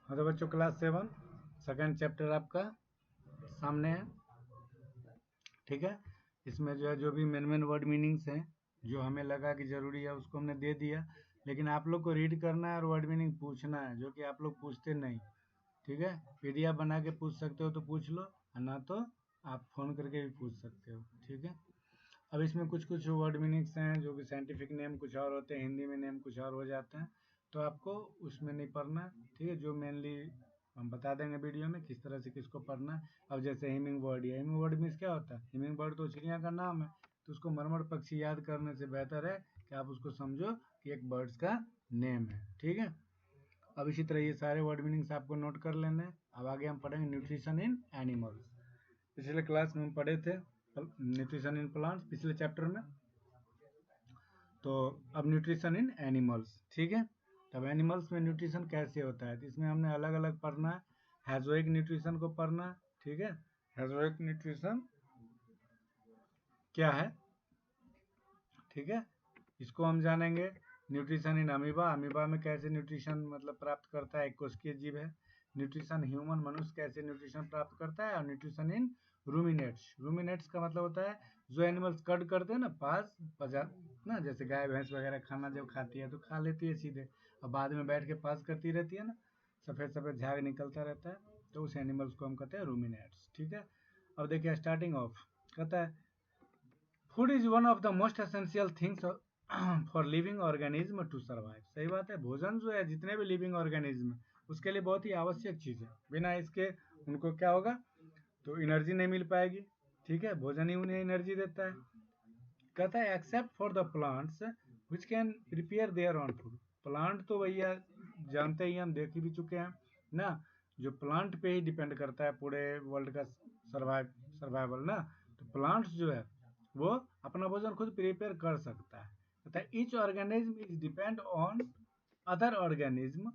तो बच्चों class 7 second chapter आपका सामने है। ठीक है, इसमें जो भी मेन वर्ड मीनिंग्स हैं जो हमें लगा कि ज़रूरी है उसको हमने दे दिया, लेकिन आप लोग को रीड करना है और वर्ड मीनिंग पूछना है, जो कि आप लोग पूछते नहीं। ठीक है, पीडीएफ बना के पूछ सकते हो तो पूछ लो, और ना तो आप फ़ोन करके भी पूछ सकते हो। ठीक है, अब इसमें कुछ कुछ वर्ड मीनिंग्स हैं जो कि साइंटिफिक नेम कुछ और होते हैं, हिंदी में नेम कुछ और हो जाते हैं, तो आपको उसमें नहीं पढ़ना। ठीक है, जो मेनली हम बता देंगे वीडियो में किस तरह से किसको पढ़ना है। अब जैसे हिमिंग बर्ड, या हिमिंग बर्ड मीन्स क्या होता है? हिमिंग बर्ड तो चिड़िया का नाम है, तो उसको मरमर पक्षी याद करने से बेहतर है कि आप उसको समझो कि एक बर्ड्स का नेम है। ठीक है, अब इसी तरह ये सारे वर्ड मीनिंग्स आपको नोट कर लेने हैं। अब आगे हम पढ़ेंगे न्यूट्रिशन इन एनिमल्स। पिछले क्लास में हम पढ़े थे न्यूट्रिशन इन प्लांट्स पिछले चैप्टर में, तो अब न्यूट्रिशन इन एनिमल्स। ठीक है, तब एनिमल्स में न्यूट्रिशन कैसे होता है, तो इसमें हमने अलग अलग पढ़ना है। हैजोइक न्यूट्रिशन को पढ़ना है। ठीक है, हैजोइक न्यूट्रिशन क्या है? ठीक है, इसको हम जानेंगे। न्यूट्रिशन इन अमीबा, अमीबा में कैसे न्यूट्रिशन मतलब प्राप्त करता है, एक कोशिकीय जीव है। न्यूट्रिशन ह्यूमन, मनुष्य कैसे न्यूट्रिशन प्राप्त करता है। और न्यूट्रिशन इन रूमिनेट्स, रूमिनेट्स का मतलब होता है जो एनिमल्स कट करते हैं ना, पचा ना, जैसे गाय भैंस वगैरह खाना जब खाती है तो खा लेती है सीधे, और बाद में बैठ के पास करती रहती है ना, सफ़ेद सफ़ेद झाग निकलता रहता है, तो उस एनिमल्स को हम कहते हैं रूमिनेट्स। ठीक है, अब देखिए स्टार्टिंग ऑफ कहता है food is one of the most essential things for living organism to survive. सही बात है, भोजन जो है जितने भी लिविंग ऑर्गेनिज्म उसके लिए बहुत ही आवश्यक चीज़ है। बिना इसके उनको क्या होगा, तो एनर्जी नहीं मिल पाएगी। ठीक है, भोजन ही उन्हें एनर्जी देता है। कहता है except for the plants which can prepare their own food. Plant तो भैया जानते ही, हम देख ही भी चुके हैं ना, जो प्लांट पे ही डिपेंड करता है पूरे वर्ल्ड का सर्वाइवल ना। तो प्लांट्स जो है वो अपना भोजन खुद प्रिपेयर कर सकता है। कहता है each organism is depend on other organism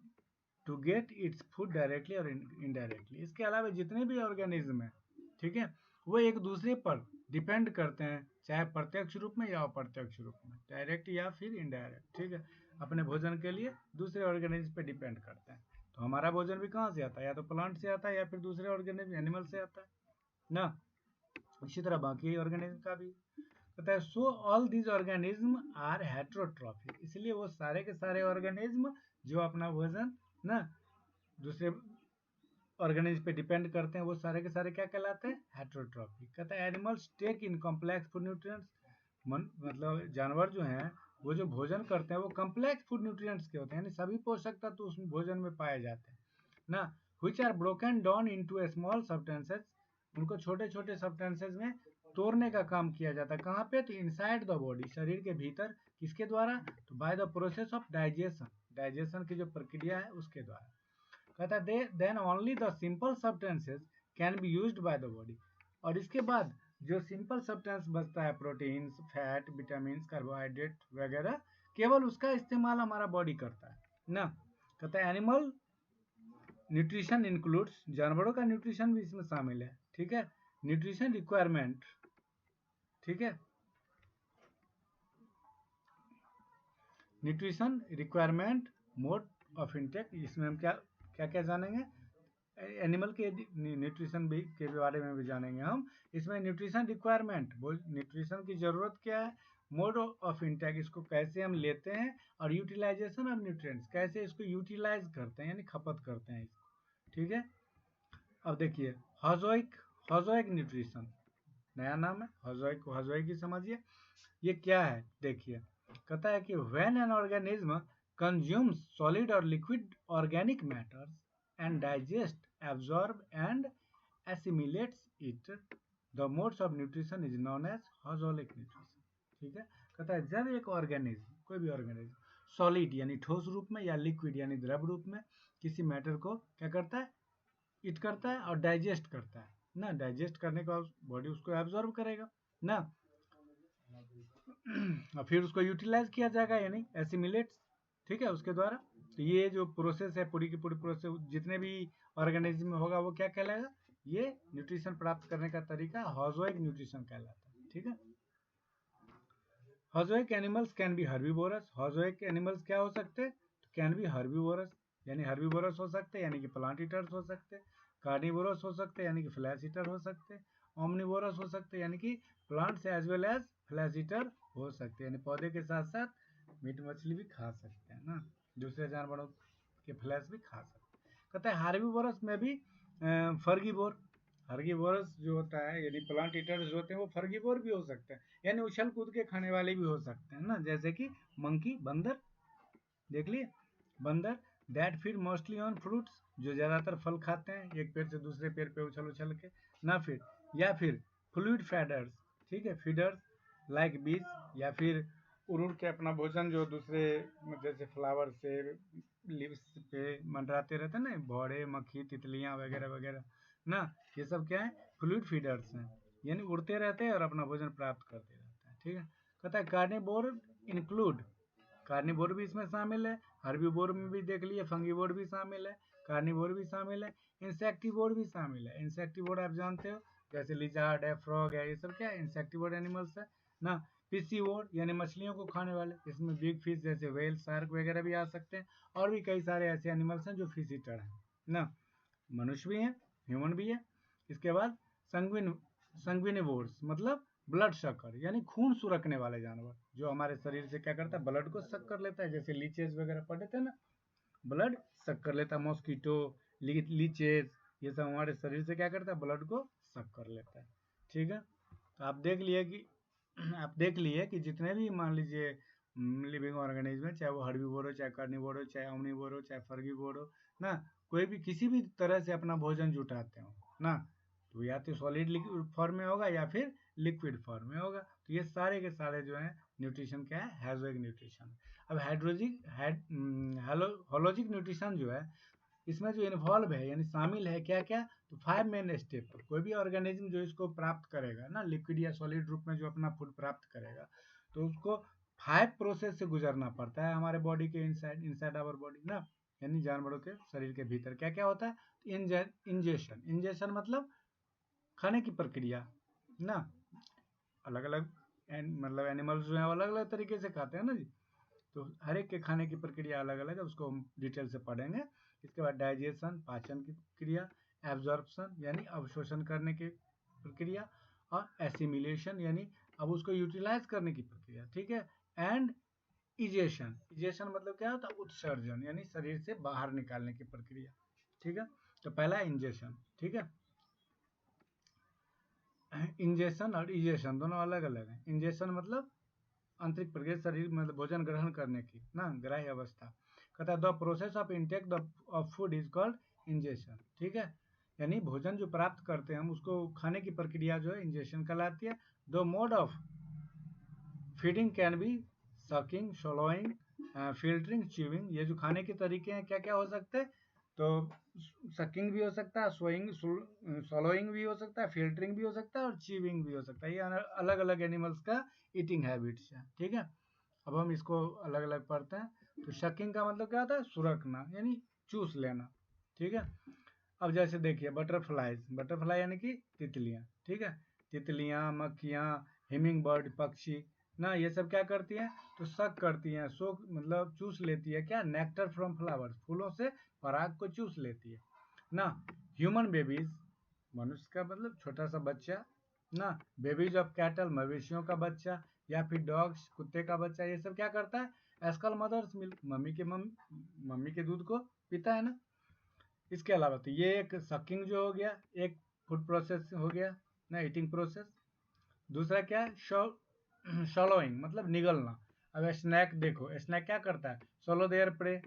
to get its food directly और इनडायरेक्टली। इसके अलावा जितने भी ऑर्गेनिज्म हैं, ठीक है, वो एक दूसरे पर डिपेंड करते हैं, चाहे प्रत्यक्ष रूप में या अप्रत्यक्ष रूप में, डायरेक्ट या फिर इनडायरेक्ट। ठीक है, अपने भोजन के लिए दूसरे ऑर्गेनिज्म पे डिपेंड करते हैं। तो हमारा भोजन भी कहाँ से आता है? या तो प्लांट से आता है या फिर दूसरे ऑर्गेनिज्म एनिमल से आता है ना। इसी तरह बाकी ऑर्गेनिज्म का भी कहता है so all these organism are heterotrophic. इसलिए वो सारे के सारे ऑर्गेनिज्म जो अपना भोजन ना दूसरे ऑर्गेनिज्म पे डिपेंड करते हैं, वो सारे के सारे क्या कहलाते हैं? हेट्रोट्रॉफिक। कहता है animals take in complex food nutrients. मतलब जानवर जो हैं वो जो भोजन करते हैं वो कॉम्प्लेक्स फूड न्यूट्रिएंट्स के होते हैं, यानी सभी पोषक तत्व उस भोजन में पाए जाते हैं ना, which are broken down into small substances. उनको छोटे छोटे सब्सटेंसेस में तोड़ने का काम किया जाता है। कहाँ पे? तो इनसाइड द बॉडी, शरीर के भीतर। किसके द्वारा? तो by the process of digestion, digestion की जो प्रक्रिया है उसके द्वारा। कहता है then only the simple substances can be used by the body. और इसके बाद जो सिंपल सब्सटेंस बचता है, प्रोटीन्स, फैट, विटामिन, कार्बोहाइड्रेट वगैरह, केवल उसका इस्तेमाल हमारा बॉडी करता है ना। कहता है एनिमल न्यूट्रिशन इंक्लूड्स, जानवरों का न्यूट्रिशन भी इसमें शामिल है। ठीक है, न्यूट्रिशन रिक्वायरमेंट। ठीक है, nutrition requirement, mode of intake, इसमें हम क्या क्या क्या जानेंगे? एनिमल के न्यूट्रिशन भी के बारे में भी जानेंगे हम। इसमें न्यूट्रिशन रिक्वायरमेंट, न्यूट्रिशन की ज़रूरत क्या है, मोड ऑफ इंटेक, इसको कैसे हम लेते हैं, और यूटिलाइजेशन ऑफ न्यूट्रिएंट्स, कैसे इसको यूटिलाइज करते हैं यानी खपत करते हैं इसको। ठीक है, अब देखिए हॉजोइक, हॉजोइक न्यूट्रिशन नया नाम है, हॉजोइक को हॉजोइक ही समझिए। ये क्या है देखिए, कहता है कि when an organism consumes solid और liquid organic matters and digest, absorb and assimilates it, the modes of nutrition is known as hozolic nutrition। ठीक है, कहता है जब एक ऑर्गेनिज्म, कोई भी ऑर्गेनिज्म सॉलिड यानी ठोस रूप में या लिक्विड यानी द्रव रूप में किसी मैटर को क्या करता है? ईट करता है और डाइजेस्ट करता है ना। डाइजेस्ट करने के बाद बॉडी उसको एब्जॉर्ब करेगा ना, और फिर उसको यूटिलाइज किया जाएगा यानी एसिमिलेट्स। ठीक है, उसके द्वारा। तो ये जो प्रोसेस है पूरी की पूरी प्रोसेस जितने भी ऑर्गेनिज्म में होगा वो क्या कहलाएगा? ये न्यूट्रिशन प्राप्त करने का तरीका हॉजोइक न्यूट्रिशन कहलाता है। ठीक है, holozoic animals can be herbivorous. Holozoic animals क्या हो सकते हैं? तो कैन बी हर्बीवोरस, यानी हर्बीवोरस हो सकते हैं, यानी कि प्लांट ईटर्स हो सकते हैं। कार्निवोरस हो सकते हैं, यानी कि फ्लैश ईटर हो सकते हैं। ओमनिवोरस हो सकते हैं, यानी कि plants as well as flesh eater हो सकते हैं, यानी पौधे के साथ साथ मीट मछली भी खा सकते हैं ना, दूसरे जानवरों के फ्लैश भी खा सकते हैं। कहते हैं हार्बीवोरस में भी फर्गीवोर, हर्बीवोरस जो होता है यानी प्लांट ईटर्स जो होते हैं वो फर्गीवोर भी हो सकते हैं, यानी उछल कूद के खाने वाले भी हो सकते हैं ना, जैसे कि मंकी, बंदर, देख लिए बंदर। That feed mostly on fruits, जो ज़्यादातर फल खाते हैं, एक पेड़ से दूसरे पेड़ पे उछल उछल के ना, फिर या फिर फ्लूइड फीडर्स, ठीक है, फीडर्स लाइक बीज, या फिर उड़ उड़ के अपना भोजन जो दूसरे जैसे फ्लावर से लीव्स पे मंडराते रहते हैं ना, भौरे, मक्खी, तितलियां वगैरह वगैरह ना, ये सब क्या है, फ्लूइड फीडर्स हैं, यानी उड़ते रहते हैं और अपना भोजन प्राप्त करते रहते हैं, ठीक है। कहता है कार्निवोर इंक्लूड, कार्निवोर भी इसमें शामिल है, हर्बीवोर में भी देख लिए, फंगीवोर भी शामिल है, कार्निवोर भी शामिल है, इंसेक्टिवोर भी शामिल है। इंसेक्टिवोर आप जानते हो, जैसे लिजार्ड है, फ्रॉग है, ये सब क्या है, इंसेक्टिवोर एनिमल्स है ना। पिसीवोर यानी मछलियों को खाने वाले, इसमें बिग फिश जैसे वेल, शार्क वगैरह भी आ सकते हैं, और भी कई सारे ऐसे एनिमल्स हैं जो फिश ईटर हैं ना, मनुष्य भी हैं, ह्यूमन भी है। इसके बाद संग्विनिवोर्स मतलब ब्लड शकर, यानी खून सुरकने वाले जानवर, जो हमारे शरीर से क्या करता है, ब्लड को सक कर लेता है, जैसे लीचेज वगैरह पढ़े थे ना, ब्लड सक कर लेता है, मॉस्किटो, लीचेज, ये सब हमारे शरीर से क्या करता है, ब्लड को सक कर लेता है, ठीक है। तो आप देख लिए कि आप देख लिए कि जितने भी मान लीजिए लिविंग ऑर्गेनिज्म है, चाहे वो हर्बीवोर हो, चाहे कार्निवोर हो, चाहे ओमनिवोर हो, चाहे फर्गीवोर हो ना, कोई भी किसी भी तरह से अपना भोजन जुटाते हो ना, तो या तो सॉलिड फॉर्म में होगा या फिर लिक्विड फॉर्म में होगा। तो ये सारे के सारे जो है न्यूट्रिशन क्या है, हैज़ोइक न्यूट्रिशन। अब होलोजिक न्यूट्रिशन जो है, इसमें जो इन्वॉल्व है यानी शामिल है क्या क्या, तो 5 मेन स्टेप। कोई भी ऑर्गेनिज्म जो इसको प्राप्त करेगा ना, लिक्विड या सॉलिड रूप में जो अपना फूड प्राप्त करेगा, तो उसको 5 प्रोसेस से गुजरना पड़ता है हमारे बॉडी के इनसाइड आवर बॉडी ना, यानी जानवरों के शरीर के भीतर क्या क्या होता है। इंजेशन, इंजेशन मतलब खाने की प्रक्रिया ना, अलग अलग मतलब एनिमल्स जो है अलग अलग तरीके से खाते हैं ना जी, तो हर एक के खाने की प्रक्रिया अलग अलग है, उसको हम डिटेल से पढ़ेंगे। इसके बाद डाइजेशन, पाचन की क्रिया, एब्जॉर्प्शन यानी अवशोषण करने की प्रक्रिया, और एसिमिलेशन यानी अब उसको यूटिलाइज करने की प्रक्रिया, ठीक है। एंड इजेशन, इजेशन मतलब क्या होता है, उत्सर्जन यानी शरीर से बाहर निकालने की प्रक्रिया, ठीक है। तो पहला इंजेशन, ठीक है। इंजेशन और इजेशन दोनों अलग अलग हैं। इंजेशन मतलब आंतरिक प्रक्रिया, शरीर मतलब भोजन ग्रहण करने की ना, ग्राह्य अवस्था। कहता है the process of intake of food is called ingestion, ठीक है, यानी भोजन जो प्राप्त करते हैं हम उसको खाने की प्रक्रिया जो है इंजेशन कहलाती है। The mode of feeding can be sucking, swallowing, filtering, chewing, ये जो खाने के तरीके हैं क्या क्या हो सकते हैं, तो सकिंग भी हो सकता है, swallowing भी हो सकता है, फिल्टरिंग भी हो सकता है, और च्यूइंग भी हो सकता है। ये अलग अलग एनिमल्स का ईटिंग हैबिट्स है, ठीक है। अब हम इसको अलग अलग पढ़ते हैं। तो शकिंग का मतलब क्या होता है, सुरकना यानी चूस लेना, ठीक है। अब जैसे देखिए बटरफ्लाईज, बटरफ्लाई यानी कि तितलियां, ठीक है, तितलियां, मक्खियां, हिमिंग बर्ड पक्षी ना, ये सब क्या करती हैं, तो सक करती हैं, सोख मतलब चूस लेती है क्या, नेक्टर फ्रॉम फ्लावर्स, फूलों से पराग को चूस लेती है ना। ह्यूमन बेबीज, मनुष्य का मतलब छोटा सा बच्चा ना, बेबीज ऑफ कैटल, मवेशियों का बच्चा, या फिर डॉग्स, कुत्ते का बच्चा, ये सब क्या करता है, एस्कल मदर्स मिल्क, मम्मी के दूध को पीता है ना। इसके अलावा तो ये एक सकिंग जो हो गया, एक फूड प्रोसेस हो गया ना, ईटिंग प्रोसेस। दूसरा क्या है, शॉलोइंग मतलब निगलना। अब स्नैक देखो, स्नैक क्या करता है, सोलो देयर प्रे,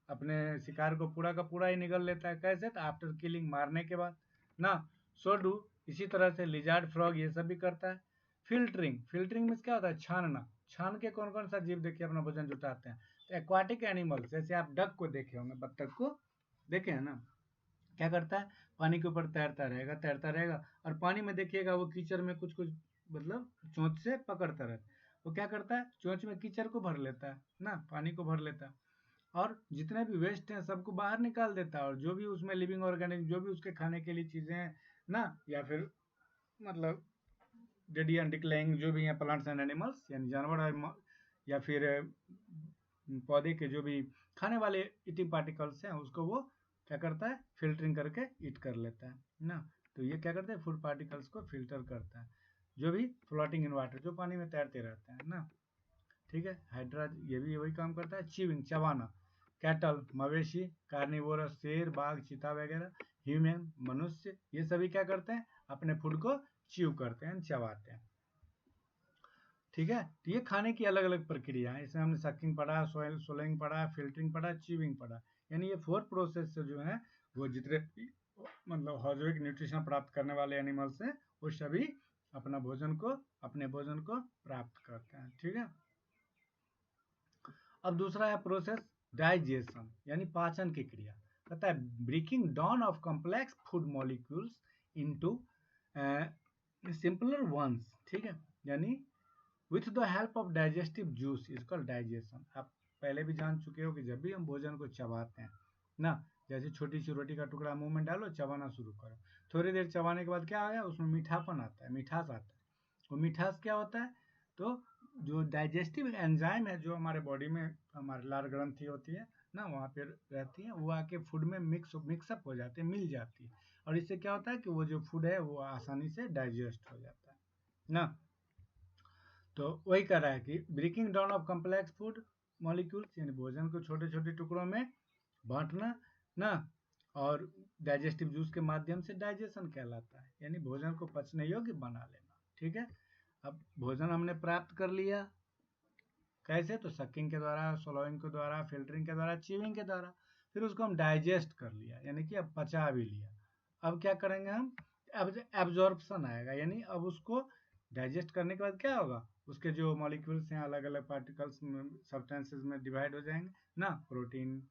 अपने शिकार को पूरा का पूरा ही निगल लेता है, कैसे, तो आफ्टर किलिंग, मारने के बाद ना। सो डू, इसी तरह से लिजार्ड, फ्रॉग, ये सब भी करता है। फिल्टरिंग, फिल्टरिंग में क्या होता है, छानना, छान के कौन कौन सा जीव देखिए अपना भोजन जुटाते हैं, तो एक्वाटिक एनिमल्स, जैसे आप डक को देखे होंगे, बत्तख को देखे हैं ना, क्या करता है, पानी के ऊपर तैरता रहेगा तैरता रहेगा, और पानी में देखिएगा वो कीचड़ में कुछ कुछ मतलब चोंच से पकड़ता रहता है, वो क्या करता है, चोंच में कीचड़ को भर लेता है ना, पानी को भर लेता है, और जितने भी वेस्ट हैं सबको बाहर निकाल देता है, और जो भी उसमें लिविंग ऑर्गेनिज्म, जो भी उसके खाने के लिए चीज़ें हैं ना, या फिर मतलब डेड एंड डिक्लाइंग जो भी हैं प्लांट्स एंड एनिमल्स यानी जानवर या फिर पौधे के जो भी खाने वाले ईटिंग पार्टिकल्स हैं उसको वो क्या करता है, फिल्टरिंग करके ईट कर लेता है ना। तो ये क्या करता है, फूड पार्टिकल्स को फिल्टर करता है, जो भी फ्लोटिंग इन वाटर, जो पानी में तैरते रहते हैं ना। ठीक है, हाइड्रा ये भी वही काम करता है। च्यूइंग चबाना, कैटल मवेशी, कार्निवोरस शेर बाघ चीता वगैरह, ह्यूमन मनुष्य, ये सभी क्या करते हैं, अपने फूड को च्यू करते हैं, चबाते हैं। ठीक है, तो ये खाने की अलग अलग प्रक्रिया है। इसमें हमने सकिंग पढ़ा, सोलिंग पढ़ा, फिल्टरिंग पढ़ा, च्यूइंग पढ़ा, यानी ये 4 प्रोसेस से जो है वो जितने मतलब हाइड्रोलिक न्यूट्रिशन प्राप्त करने वाले एनिमल्स हैं वो सभी अपने भोजन को प्राप्त करते हैं। ठीक है, अब दूसरा है प्रोसेस डाइजेशन, यानी पाचन की क्रिया। कहता है breaking down of complex food molecules into simpler ones. ठीक है, यानी with the help of digestive juice is called digestion. आप पहले भी जान चुके हो कि जब भी हम भोजन को चबाते हैं ना, जैसे छोटी सी रोटी का टुकड़ा मुंह में डालो, चबाना शुरू करो, थोड़ी देर चबाने के बाद क्या आया, उसमें मीठापन आता है, मिठास आता है। वो मिठास क्या होता है, तो जो डाइजेस्टिव एंजाइम है जो हमारे बॉडी में हमारे लार ग्रंथि होती है ना, वहाँ पे रहती है, वो आके फूड में मिक्सअप हो जाते हैं, मिल जाती है, और इससे क्या होता है कि वो जो फूड है वो आसानी से डाइजेस्ट हो जाता है ना। तो वही कह रहा है कि breaking down of complex food molecules, यानी भोजन को छोटे छोटे टुकड़ों में बांटना ना, और डाइजेस्टिव जूस के माध्यम से डाइजेशन कहलाता है, यानी भोजन को पचने योग्य बना लेना। ठीक है, अब भोजन हमने प्राप्त कर लिया, कैसे, तो सकिंग के द्वारा, सोलोइंग के द्वारा, फिल्टरिंग के द्वारा, च्यूइंग के द्वारा, फिर उसको हम डाइजेस्ट कर लिया, यानी कि अब पचा भी लिया। अब क्या करेंगे हम, अब एब्जॉर्प्शन आएगा, यानी अब उसको डाइजेस्ट करने के बाद क्या होगा, उसके जो मॉलिक्यूल्स हैं अलग अलग पार्टिकल्स में, सब्सटेंसेस में डिवाइड हो जाएंगे ना, प्रोटीन,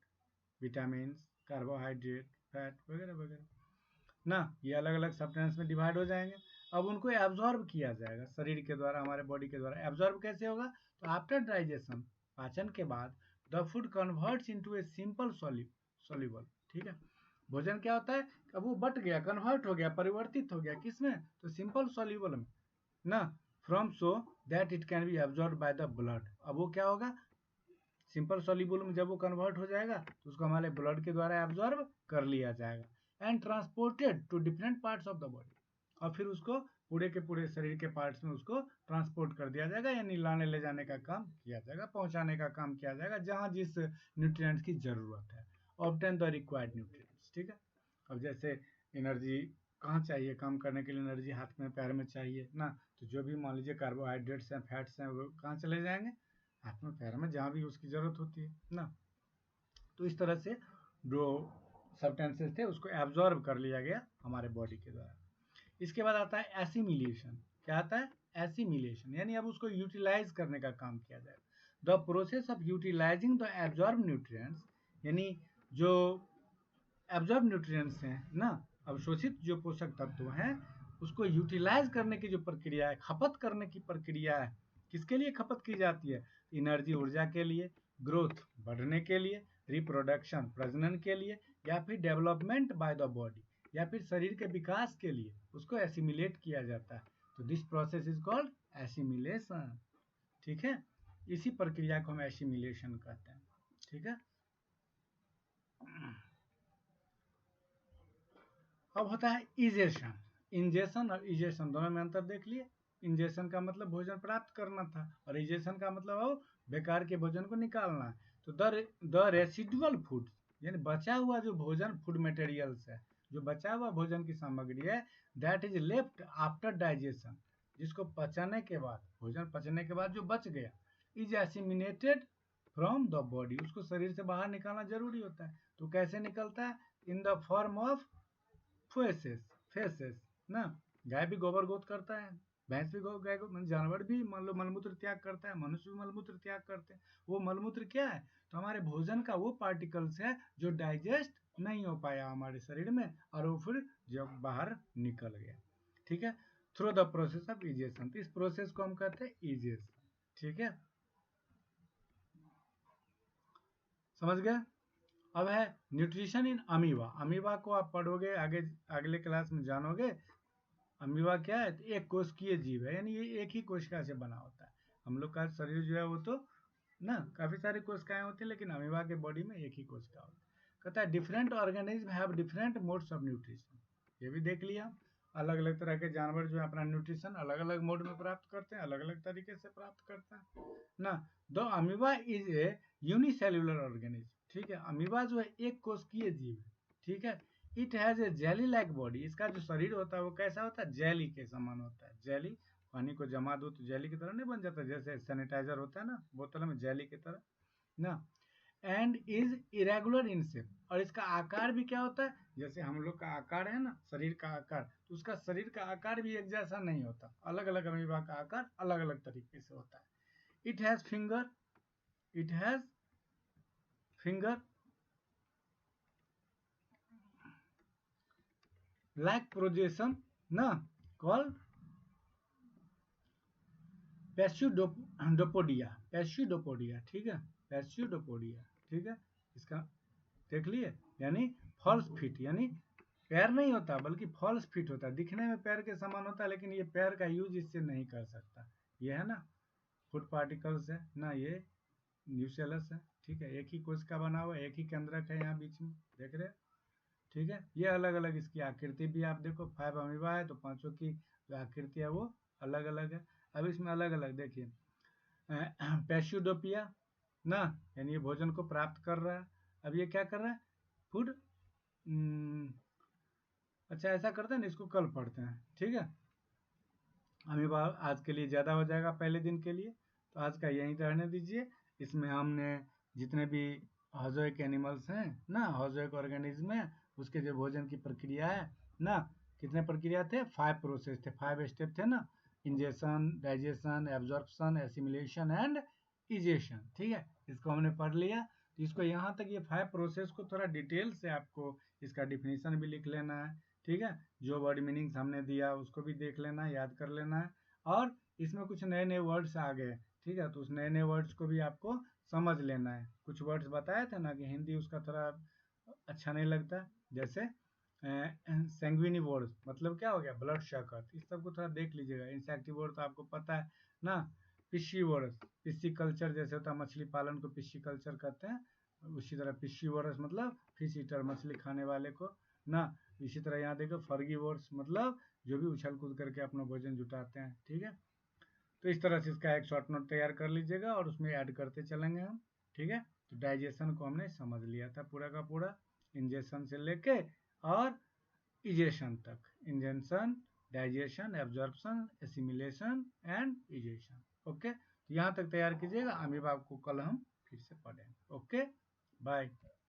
विटामिन, कार्बोहाइड्रेट, फैट वगैरह वगैरह ना, ये अलग अलग सब्सटेंस में डिवाइड हो जाएंगे। अब उनको एब्जॉर्ब किया जाएगा शरीर के द्वारा, हमारे बॉडी के द्वारा। एब्जॉर्ब कैसे होगा, तो आफ्टर डाइजेशन, पाचन के बाद, the food converts into a simple soluble. ठीक है, भोजन क्या होता है, अब वो बट गया, कन्वर्ट हो गया, परिवर्तित हो गया, किसमें, तो सिंपल सॉल्युबल में ना, from so that it can be absorb by the blood. अब वो क्या होगा, सिंपल सॉल्युबल में जब वो कन्वर्ट हो जाएगा तो उसको हमारे ब्लड के द्वारा एब्जॉर्ब कर लिया जाएगा and transported to different parts of the body, और फिर उसको पूरे के पूरे शरीर के पार्ट्स में उसको ट्रांसपोर्ट कर दिया जाएगा, यानी लाने ले जाने का काम किया जाएगा, पहुंचाने का काम किया जाएगा जहां जिस न्यूट्रिएंट्स की जरूरत है, ऑब्टेन द रिक्वायर्ड न्यूट्रिएंट्स। ठीक है, अब जैसे एनर्जी कहाँ चाहिए, काम करने के लिए एनर्जी हाथ में पैर में चाहिए ना, तो जो भी मान लीजिए कार्बोहाइड्रेट्स हैं, फैट्स हैं, वो कहाँ चले जाएंगे, हाथ में पैर में, जहाँ भी उसकी ज़रूरत होती है ना। तो इस तरह से जो सब्सटेंसेस थे उसको एब्जॉर्ब कर लिया गया हमारे बॉडी के द्वारा। इसके बाद आता है एसिमिलेशन। क्या आता है, एसिमिलेशन, यानी अब उसको यूटिलाइज करने का काम किया जाए। The process of utilising the absorb nutrients, यानी जो एब्जॉर्ब न्यूट्रिएंट्स हैं ना, अवशोषित जो पोषक तत्व हैं, उसको यूटिलाइज करने की जो प्रक्रिया है, खपत करने की प्रक्रिया है, किसके लिए खपत की जाती है, एनर्जी ऊर्जा के लिए, ग्रोथ बढ़ने के लिए, रिप्रोडक्शन प्रजनन के लिए, या फिर डेवलपमेंट बाय द बॉडी, या फिर शरीर के विकास के लिए उसको एसिमिलेट किया जाता है। तो this process is called assimilation. ठीक है, इसी प्रक्रिया को हम एसिमिलेशन कहते हैं। ठीक है, अब होता है इजेशन। इंजेशन और इजेशन दोनों में अंतर देख लिए। इंजेशन का मतलब भोजन प्राप्त करना था, और इजेशन का मतलब अब बेकार के भोजन को निकालना है। तो द रेसिडुअल फूड, यानी बचा हुआ जो भोजन, फूड मटेरियल्स है, जो बचा हुआ भोजन की सामग्री है, that is left after digestion, जिसको पचाने के बाद, भोजन पचने के बाद जो बच गया, इज एसिमिनेटेड फ्रॉम द बॉडी, उसको शरीर से बाहर निकालना जरूरी होता है। तो कैसे निकलता है, in the form of faces, faces ना, गाय भी गोबर गोद करता है, भैंस भी गाय को, जानवर भी मान लो मलमूत्र त्याग करता है, मनुष्य भी मलमूत्र त्याग करते हैं। वो मलमूत्र क्या है, तो हमारे भोजन का वो पार्टिकल्स है जो डाइजेस्ट नहीं हो पाया हमारे शरीर में, और वो फिर जब बाहर निकल गया। ठीक है, through the process of egestion, इस प्रोसेस को हम कहते हैं इजेशन। ठीक है, समझ गए। अब है न्यूट्रिशन इन अमीबा। अमीबा को आप पढ़ोगे आगे, अगले क्लास में जानोगे। अमीबा क्या है, एक कोशिकीय जीव है, यानी ये एक ही कोशिका से बना होता है। हम लोग का शरीर जो है वो तो ना, काफी सारी कोशिकाएं होती है, लेकिन अमीबा के बॉडी में एक ही कोशिका होती है। कहता है different organism have different modes of nutrition, ये भी देख लिया। अलग अलग तरह के जानवर जो है अपना न्यूट्रिशन अलग अलग मोड में प्राप्त करते हैं, अलग अलग तरीके से प्राप्त करते हैं ना। The amoeba is a unicellular organism, ठीक है। अमीबा जो है एक कोशिकीय जीव है, ठीक है। It has a jelly like body, इसका जो शरीर होता है वो कैसा होता है, जेली के समान होता है। जेली, पानी को जमा दो तो जेली की तरह नहीं बन जाता, जैसे सैनिटाइजर होता है ना बोतल में, जेली की तरह ना। And is irregular in shape, और इसका आकार भी क्या होता है, जैसे हम लोग का आकार है ना, शरीर का आकार, तो उसका शरीर का आकार भी एक जैसा नहीं होता, अलग अलग अमीबा का आकार अलग अलग तरीके से होता है। It has finger, it has finger like प्रोजेशन ना, कॉल्ड पैस्यूडोपोडिया, पैस्यूडोपोडिया, ठीक है, पैस्यूडोपोडिया, ठीक है। इसका देख लिए, यानी फॉल्स फिट, यानी पैर नहीं होता बल्कि फॉल्स फिट होता है, दिखने में पैर के समान होता है लेकिन ये पैर का यूज इससे नहीं कर सकता। ये है ना फुट पार्टिकल्स है ना, ये न्यूसेलस है, ठीक है। एक ही कोशिका बना हुआ है, एक ही केंद्रक है यहाँ बीच में, देख रहे हैं, ठीक है। ये अलग अलग इसकी आकृति भी आप देखो, 5 अमीबा है तो पांचों की जो आकृति है वो अलग अलग है। अब इसमें अलग अलग देखिए, पैस्यूडोपिया ना, यानी ये भोजन को प्राप्त कर रहा है। अब ये क्या कर रहा है, फूड, अच्छा ऐसा करते हैं ना, इसको कल पढ़ते हैं, ठीक है। अमीबा आज के लिए ज़्यादा हो जाएगा पहले दिन के लिए, तो आज का यहीं रहने दीजिए। इसमें हमने जितने भी हॉजोइक एनिमल्स हैं ना, हॉजोइक ऑर्गेनिज्म है, उसके जो भोजन की प्रक्रिया है ना, कितने प्रक्रिया थे, 5 प्रोसेस थे, 5 स्टेप थे ना, ingestion, digestion, absorption, assimilation and egestion, ठीक है। इसको हमने पढ़ लिया, तो इसको यहाँ तक ये 5 प्रोसेस को थोड़ा डिटेल से आपको इसका डिफिनीशन भी लिख लेना है, ठीक है। जो वर्ड मीनिंग्स हमने दिया उसको भी देख लेना है, याद कर लेना है। और इसमें कुछ नए नए वर्ड्स आ गए, ठीक है, तो उस नए नए वर्ड्स को भी आपको समझ लेना है। कुछ वर्ड्स बताए थे ना कि हिंदी उसका थोड़ा अच्छा नहीं लगता, जैसे सैंग्विनिवोर्स मतलब क्या हो गया, ब्लड शकर, इस सब को थोड़ा देख लीजिएगा। इंसेक्टिवोर तो आपको पता है ना, पिस्सीवोरस, पिस्सी कल्चर जैसे होता है, मछली पालन को पिस्सी कल्चर कहते हैं, उसी तरह पिस्सीवोरस मतलब फिश ईटर, मछली खाने वाले को ना। इसी तरह यहाँ देखो फर्गीवोर्स मतलब जो भी उछल कूद करके अपना भोजन जुटाते हैं, ठीक है। तो इस तरह से इसका एक शॉर्ट नोट तैयार कर लीजिएगा और उसमें ऐड करते चलेंगे हम, ठीक है। तो डाइजेशन को हमने समझ लिया था पूरा का पूरा, इंजेशन से लेके और इजेशन तक, ingestion, digestion, absorption, assimilation and egestion, okay. तो यहाँ तक तैयार कीजिएगा, अमीबा को कल हम फिर से पढ़ेंगे, ओके, बाय।